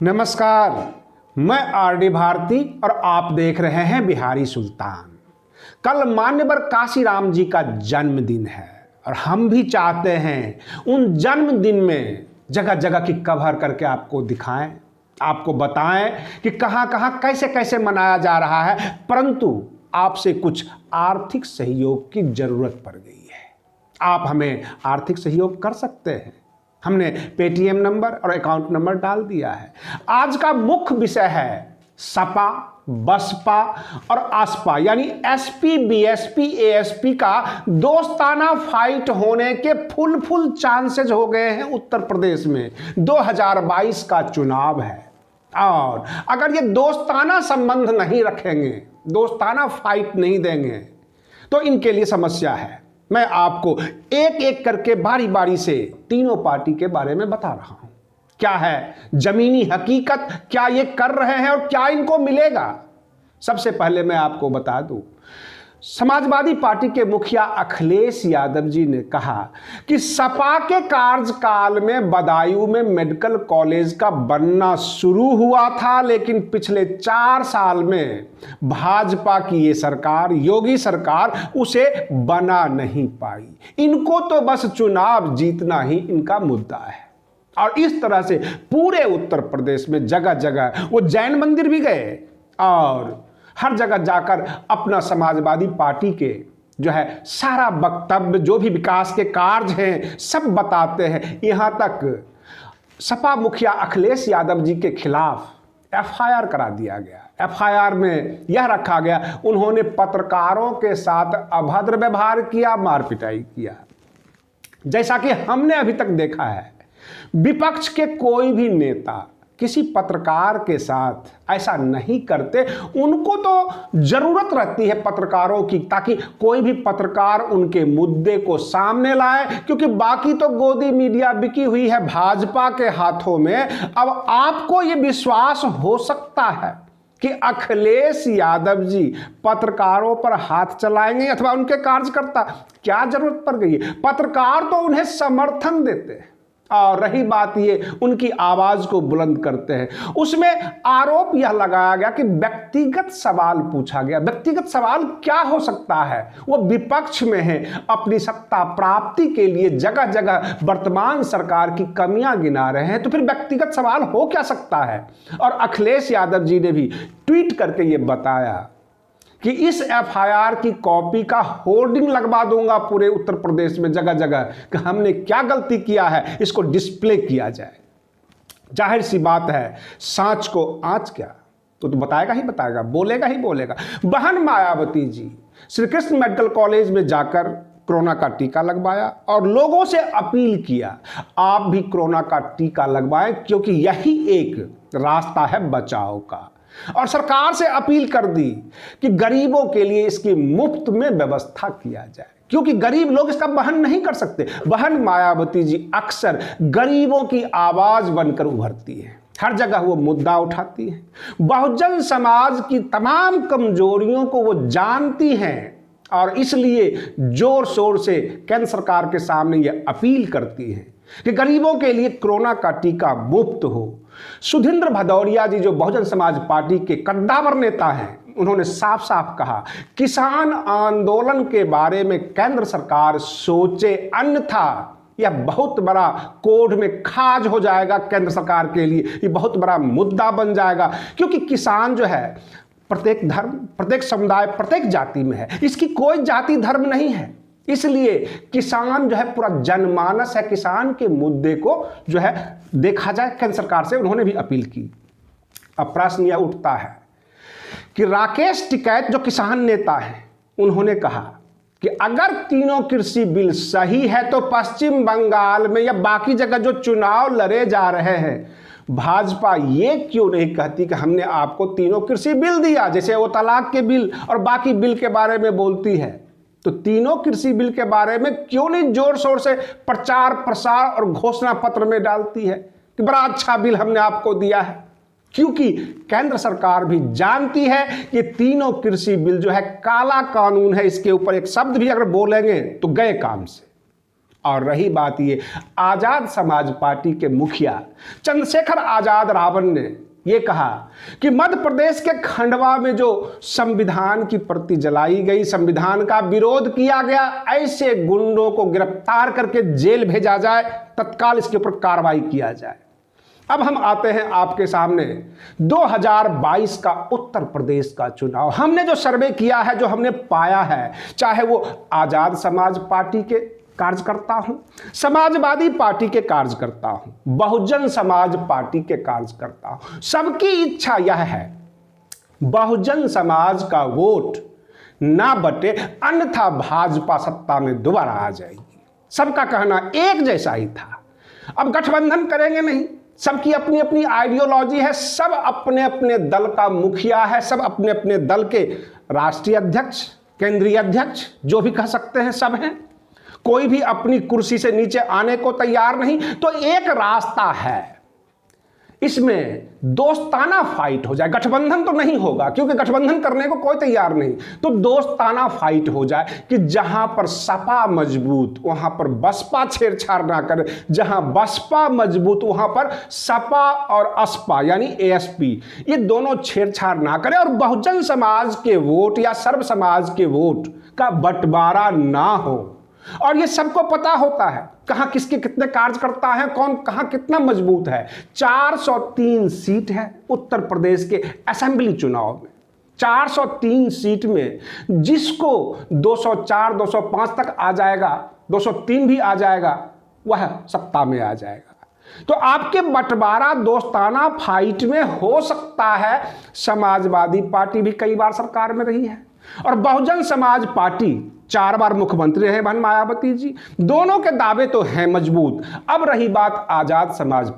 नमस्कार, मैं आरडी भारती और आप देख रहे हैं बिहारी सुल्तान। कल मान्यवर काशीराम जी का जन्मदिन है और हम भी चाहते हैं उन जन्मदिन में जगह जगह की कवर करके आपको दिखाएं, आपको बताएं कि कहां कहां कैसे कैसे मनाया जा रहा है। परंतु आपसे कुछ आर्थिक सहयोग की जरूरत पड़ गई है। आप हमें आर्थिक सहयोग कर सकते हैं। हमने पेटीएम नंबर और अकाउंट नंबर डाल दिया है। आज का मुख्य विषय है सपा, बसपा और आसपा यानी एसपी, बीएसपी, एएसपी का दोस्ताना फाइट होने के फुल चांसेस हो गए हैं। उत्तर प्रदेश में 2022 का चुनाव है और अगर ये दोस्ताना संबंध नहीं रखेंगे, दोस्ताना फाइट नहीं देंगे तो इनके लिए समस्या है। मैं आपको एक एक करके बारी बारी से तीनों पार्टी के बारे में बता रहा हूं। क्या है जमीनी हकीकत, क्या ये कर रहे हैं और क्या इनको मिलेगा। सबसे पहले मैं आपको बता दूं, समाजवादी पार्टी के मुखिया अखिलेश यादव जी ने कहा कि सपा के कार्यकाल में बदायूं में मेडिकल कॉलेज का बनना शुरू हुआ था, लेकिन पिछले 4 साल में भाजपा की ये सरकार, योगी सरकार, उसे बना नहीं पाई। इनको तो बस चुनाव जीतना ही इनका मुद्दा है। और इस तरह से पूरे उत्तर प्रदेश में जगह जगह वो जैन मंदिर भी गए और हर जगह जाकर अपना समाजवादी पार्टी के जो है सारा वक्तव्य, जो भी विकास के कार्य हैं, सब बताते हैं। यहां तक सपा मुखिया अखिलेश यादव जी के खिलाफ एफआईआर करा दिया गया। एफआईआर में यह रखा गया उन्होंने पत्रकारों के साथ अभद्र व्यवहार किया, मार पिटाई किया। जैसा कि हमने अभी तक देखा है, विपक्ष के कोई भी नेता किसी पत्रकार के साथ ऐसा नहीं करते। उनको तो जरूरत रहती है पत्रकारों की, ताकि कोई भी पत्रकार उनके मुद्दे को सामने लाए, क्योंकि बाकी तो गोदी मीडिया बिकी हुई है भाजपा के हाथों में। अब आपको यह विश्वास हो सकता है कि अखिलेश यादव जी पत्रकारों पर हाथ चलाएंगे अथवा उनके कार्यकर्ता, क्या जरूरत पड़ गई है। पत्रकार तो उन्हें समर्थन देते हैं और रही बात ये उनकी आवाज को बुलंद करते हैं। उसमें आरोप यह लगाया गया कि व्यक्तिगत सवाल पूछा गया। व्यक्तिगत सवाल क्या हो सकता है, वो विपक्ष में है, अपनी सत्ता प्राप्ति के लिए जगह जगह वर्तमान सरकार की कमियां गिना रहे हैं, तो फिर व्यक्तिगत सवाल हो क्या सकता है। और अखिलेश यादव जी ने भी ट्वीट करके ये बताया कि इस एफआईआर की कॉपी का होर्डिंग लगवा दूंगा पूरे उत्तर प्रदेश में जगह जगह कि हमने क्या गलती किया है, इसको डिस्प्ले किया जाए। जाहिर सी बात है, सांच को आंच क्या, तो बताएगा ही बताएगा, बोलेगा ही बोलेगा। बहन मायावती जी श्री कृष्ण मेडिकल कॉलेज में जाकर कोरोना का टीका लगवाया और लोगों से अपील किया आप भी कोरोना का टीका लगवाएं, क्योंकि यही एक रास्ता है बचाव का। और सरकार से अपील कर दी कि गरीबों के लिए इसकी मुफ्त में व्यवस्था किया जाए, क्योंकि गरीब लोग इसका वहन नहीं कर सकते। बहन मायावती जी अक्सर गरीबों की आवाज बनकर उभरती है, हर जगह वो मुद्दा उठाती है, बहुजन समाज की तमाम कमजोरियों को वो जानती हैं और इसलिए जोर शोर से केंद्र सरकार के सामने ये अपील करती है कि गरीबों के लिए कोरोना का टीका मुफ्त हो। सुधींद्र भदौरिया जी जो बहुजन समाज पार्टी के कद्दावर नेता हैं, उन्होंने साफ साफ कहा किसान आंदोलन के बारे में केंद्र सरकार सोचे, अन्यथा यह बहुत बड़ा कोर्ट में खाज हो जाएगा केंद्र सरकार के लिए, ये बहुत बड़ा मुद्दा बन जाएगा। क्योंकि किसान जो है प्रत्येक धर्म, प्रत्येक समुदाय, प्रत्येक जाति में है, इसकी कोई जाति धर्म नहीं है। इसलिए किसान जो है पूरा जनमानस है, किसान के मुद्दे को जो है देखा जाए केंद्र सरकार से, उन्होंने भी अपील की। अब प्रश्न यह उठता है कि राकेश टिकैत जो किसान नेता हैं, उन्होंने कहा कि अगर तीनों कृषि बिल सही है तो पश्चिम बंगाल में या बाकी जगह जो चुनाव लड़े जा रहे हैं, भाजपा ये क्यों नहीं कहती कि हमने आपको तीनों कृषि बिल दिया, जैसे वो तलाक के बिल और बाकी बिल के बारे में बोलती है, तो तीनों कृषि बिल के बारे में क्यों नहीं जोर शोर से प्रचार प्रसार और घोषणा पत्र में डालती है कि बड़ा अच्छा बिल हमने आपको दिया है। क्योंकि केंद्र सरकार भी जानती है कि तीनों कृषि बिल जो है काला कानून है, इसके ऊपर एक शब्द भी अगर बोलेंगे तो गए काम से। और रही बात ये, आजाद समाज पार्टी के मुखिया चंद्रशेखर आजाद रावण ने ये कहा कि मध्य प्रदेश के खंडवा में जो संविधान की प्रति जलाई गई, संविधान का विरोध किया गया, ऐसे गुंडों को गिरफ्तार करके जेल भेजा जाए, तत्काल इसके ऊपर कार्रवाई किया जाए। अब हम आते हैं आपके सामने 2022 का उत्तर प्रदेश का चुनाव। हमने जो सर्वे किया है, जो हमने पाया है, चाहे वो आजाद समाज पार्टी के कार्यकर्ता हूं, समाजवादी पार्टी के कार्यकर्ता हूं, बहुजन समाज पार्टी के कार्यकर्ता हूं, सबकी इच्छा यह है बहुजन समाज का वोट ना बटे, अन्यथा भाजपा सत्ता में दोबारा आ जाएगी। सबका कहना एक जैसा ही था। अब गठबंधन करेंगे नहीं, सबकी अपनी अपनी आइडियोलॉजी है, सब अपने अपने दल का मुखिया है, सब अपने अपने दल के राष्ट्रीय अध्यक्ष, केंद्रीय अध्यक्ष, जो भी कह सकते हैं, सब हैं। कोई भी अपनी कुर्सी से नीचे आने को तैयार नहीं। तो एक रास्ता है, इसमें दोस्ताना फाइट हो जाए। गठबंधन तो नहीं होगा, क्योंकि गठबंधन करने को कोई तैयार नहीं। तो दोस्ताना फाइट हो जाए कि जहां पर सपा मजबूत वहां पर बसपा छेड़छाड़ ना करे, जहां बसपा मजबूत वहां पर सपा और असपा यानी एएसपी ये दोनों छेड़छाड़ ना करे, और बहुजन समाज के वोट या सर्व समाज के वोट का बंटवारा ना हो। और ये सबको पता होता है कहां किसके कितने कार्यकर्ता हैं, कौन कहां कितना मजबूत है। 403 सीट है उत्तर प्रदेश के असेंबली चुनाव में। 403 सीट में जिसको 204 205 तक आ जाएगा, 203 भी आ जाएगा, वह सत्ता में आ जाएगा। तो आपके बंटवारा दोस्ताना फाइट में हो सकता है। समाजवादी पार्टी भी कई बार सरकार में रही है और बहुजन समाज पार्टी 4 बार मुख्यमंत्री रहे बहन मायावती जी, दोनों के दावे तो हैं मजबूत। अब रही बात आजाद समाज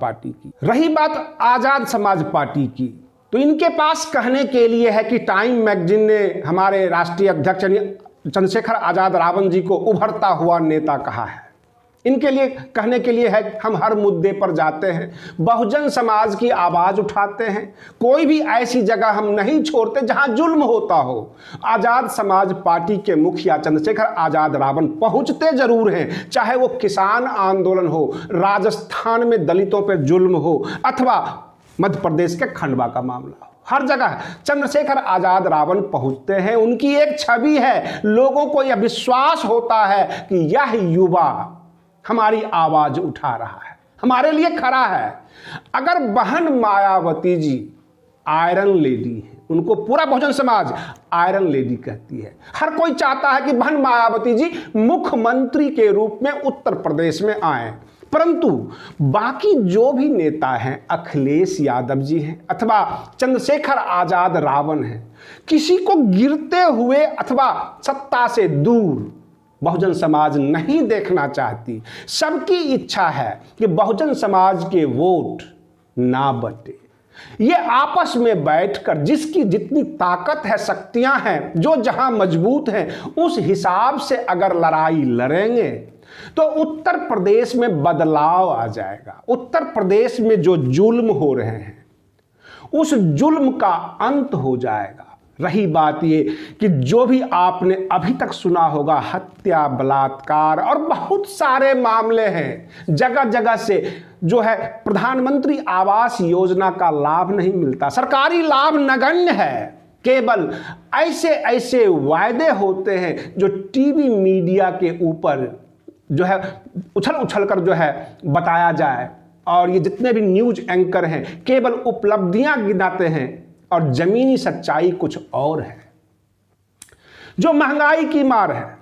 पार्टी की, तो इनके पास कहने के लिए है कि टाइम मैगजीन ने हमारे राष्ट्रीय अध्यक्ष चंद्रशेखर आजाद रावण जी को उभरता हुआ नेता कहा है। इनके लिए कहने के लिए है, हम हर मुद्दे पर जाते हैं, बहुजन समाज की आवाज उठाते हैं, कोई भी ऐसी जगह हम नहीं छोड़ते जहां जुल्म होता हो। आजाद समाज पार्टी के मुखिया चंद्रशेखर आजाद रावण पहुंचते जरूर हैं, चाहे वो किसान आंदोलन हो, राजस्थान में दलितों पर जुल्म हो, अथवा मध्य प्रदेश के खंडवा का मामला हो। हर जगह चंद्रशेखर आजाद रावण पहुंचते हैं। उनकी एक छवि है, लोगों को यह विश्वास होता है कि यह युवा हमारी आवाज उठा रहा है, हमारे लिए खड़ा है। अगर बहन मायावती जी आयरन लेडी है, उनको पूरा बहुजन समाज आयरन लेडी कहती है। हर कोई चाहता है कि बहन मायावती जी मुख्यमंत्री के रूप में उत्तर प्रदेश में आए, परंतु बाकी जो भी नेता हैं, अखिलेश यादव जी हैं अथवा चंद्रशेखर आजाद रावण हैं, किसी को गिरते हुए अथवा सत्ता से दूर बहुजन समाज नहीं देखना चाहती। सबकी इच्छा है कि बहुजन समाज के वोट ना बटे। ये आपस में बैठकर जिसकी जितनी ताकत है, शक्तियां हैं, जो जहां मजबूत हैं, उस हिसाब से अगर लड़ाई लड़ेंगे तो उत्तर प्रदेश में बदलाव आ जाएगा। उत्तर प्रदेश में जो जुल्म हो रहे हैं उस जुल्म का अंत हो जाएगा। रही बात ये कि जो भी आपने अभी तक सुना होगा, हत्या, बलात्कार और बहुत सारे मामले हैं, जगह जगह से जो है प्रधानमंत्री आवास योजना का लाभ नहीं मिलता, सरकारी लाभ नगण्य है। केवल ऐसे ऐसे वायदे होते हैं जो टीवी मीडिया के ऊपर जो है उछल उछल कर जो है बताया जाए, और ये जितने भी न्यूज एंकर हैं केवल उपलब्धियां गिनाते हैं और जमीनी सच्चाई कुछ और है। जो महंगाई की मार है,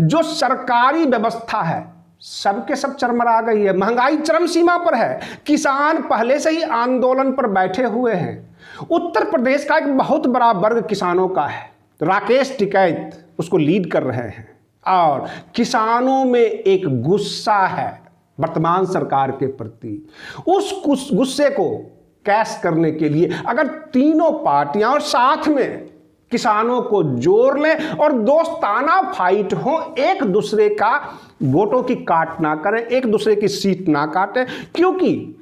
जो सरकारी व्यवस्था है, सबके सब चरमरा गई है। महंगाई चरम सीमा पर है। किसान पहले से ही आंदोलन पर बैठे हुए हैं। उत्तर प्रदेश का एक बहुत बड़ा वर्ग किसानों का है। राकेश टिकैत उसको लीड कर रहे हैं, और किसानों में एक गुस्सा है वर्तमान सरकार के प्रति। उस गुस्से को कैश करने के लिए अगर तीनों पार्टियां और साथ में किसानों को जोड़ लें और दोस्ताना फाइट हो, एक दूसरे का वोटों की काट ना करें, एक दूसरे की सीट ना काटें, क्योंकि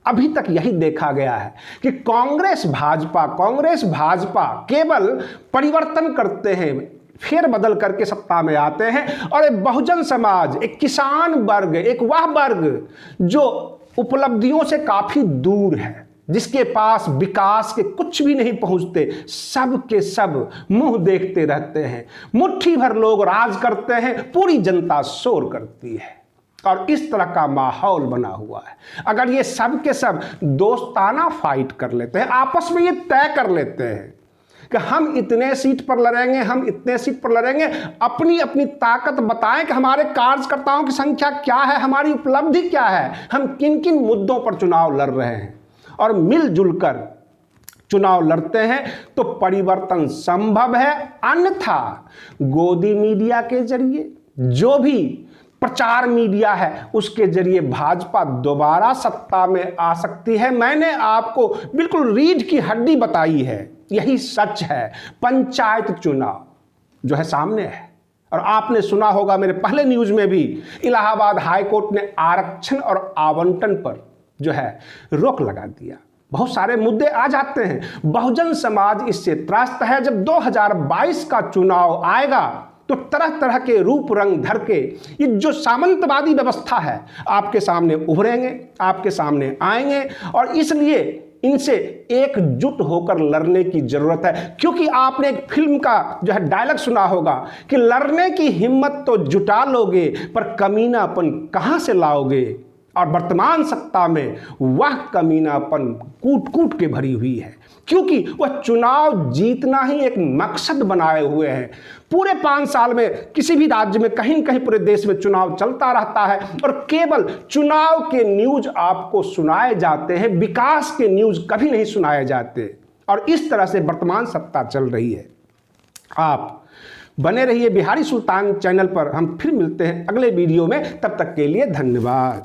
अभी तक यही देखा गया है कि कांग्रेस भाजपा केवल परिवर्तन करते हैं, फेर बदल करके सत्ता में आते हैं और एक बहुजन समाज, एक किसान वर्ग, एक वह वर्ग जो उपलब्धियों से काफी दूर है, जिसके पास विकास के कुछ भी नहीं पहुंचते, सब के सब मुंह देखते रहते हैं। मुट्ठी भर लोग राज करते हैं, पूरी जनता शोर करती है और इस तरह का माहौल बना हुआ है। अगर ये सब के सब दोस्ताना फाइट कर लेते हैं, आपस में ये तय कर लेते हैं कि हम इतने सीट पर लड़ेंगे, हम इतने सीट पर लड़ेंगे, अपनी अपनी ताकत बताएं कि हमारे कार्यकर्ताओं की संख्या क्या है, हमारी उपलब्धि क्या है, हम किन किन मुद्दों पर चुनाव लड़ रहे हैं, और मिलजुल कर चुनाव लड़ते हैं तो परिवर्तन संभव है। अन्यथा गोदी मीडिया के जरिए, जो भी प्रचार मीडिया है, उसके जरिए भाजपा दोबारा सत्ता में आ सकती है। मैंने आपको बिल्कुल रीढ़ की हड्डी बताई है, यही सच है। पंचायत चुनाव जो है सामने है, और आपने सुना होगा मेरे पहले न्यूज में भी, इलाहाबाद हाई कोर्ट ने आरक्षण और आवंटन पर जो है रोक लगा दिया। बहुत सारे मुद्दे आ जाते हैं। बहुजन समाज इससे त्रस्त है। जब 2022 का चुनाव आएगा तो तरह तरह के रूप रंग धर के ये जो सामंतवादी व्यवस्था है आपके सामने उभरेंगे, आपके सामने आएंगे, और इसलिए इनसे एकजुट होकर लड़ने की जरूरत है। क्योंकि आपने एक फिल्म का जो है डायलॉग सुना होगा कि लड़ने की हिम्मत तो जुटा लोगे, पर कमीनापन कहां से लाओगे। और वर्तमान सत्ता में वह कमीनापन कूट कूट के भरी हुई है, क्योंकि वह चुनाव जीतना ही एक मकसद बनाए हुए हैं। पूरे 5 साल में किसी भी राज्य में कहीं न कहीं पूरे देश में चुनाव चलता रहता है, और केवल चुनाव के न्यूज आपको सुनाए जाते हैं, विकास के न्यूज कभी नहीं सुनाए जाते। और इस तरह से वर्तमान सत्ता चल रही है। आप बने रहिए बिहारी सुल्तान चैनल पर। हम फिर मिलते हैं अगले वीडियो में, तब तक के लिए धन्यवाद।